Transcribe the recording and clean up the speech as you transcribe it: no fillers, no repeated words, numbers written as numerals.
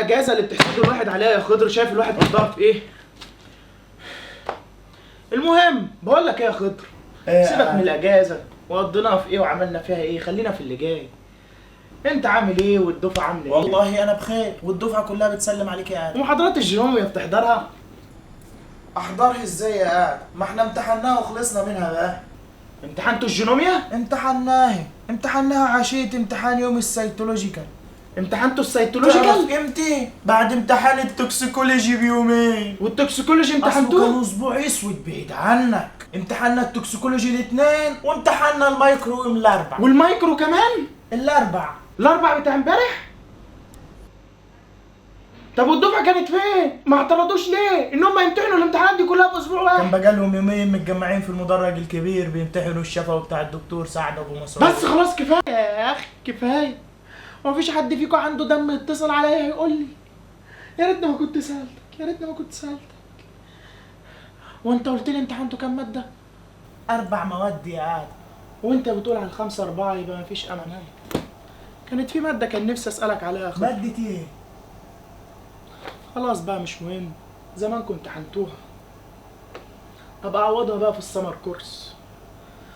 الاجازه اللي بتحسد الواحد عليها يا خضر، شايف الواحد قضاها في ايه؟ المهم بقول لك ايه يا خضر، سيبك من الاجازه وقضيناها في ايه وعملنا فيها ايه، خلينا في اللي جاي. انت عامل ايه والدفعه عامله ايه؟ والله انا بخير والدفعه كلها بتسلم عليك يا ادم. ومحاضرات الجينوميا بتحضرها؟ احضرها ازاي يا ادم؟ ما احنا امتحناها وخلصنا منها بقى. امتحنتوا الجينوميا؟ امتحناها عشية امتحان يوم السيتولوجيكال. امتحنتوا تعرف السيتولوجيكال؟ امتى؟ بعد امتحان التوكسيكولوجي بيومين. والتوكسيكولوجي اصله امتحنتوه؟ كان اسبوع اسود بعيد عنك. امتحنا التوكسيكولوجي الاثنين وامتحنا المايكرو يوم الاربع. والمايكرو كمان؟ الاربع. الاربع بتاع امبارح؟ طب والدفعه كانت فين؟ ما اعترضوش ليه؟ ان هم يمتحنوا الامتحانات دي كلها في اسبوع واحد؟ كان بقالهم يومين متجمعين في المدرج الكبير بيمتحنوا الشفوي بتاع الدكتور سعد ابو مسعود. بس خلاص كفايه يا اخي كفايه. ومفيش حد فيكم عنده دم يتصل عليا يقول لي يا ريتني ما كنت سالتك، يا ريتني ما كنت سالتك. وانت قلت لي امتحنتوا كام ماده؟ 4 مواد يا ادم. وانت بتقول على 5-4 يبقى مفيش امل. كانت في ماده كان نفسي اسالك عليها يا خضر. مادة ايه؟ خلاص بقى مش مهم، زمان كنت امتحنتوها. ابقى اعوضها بقى في السمر كورس.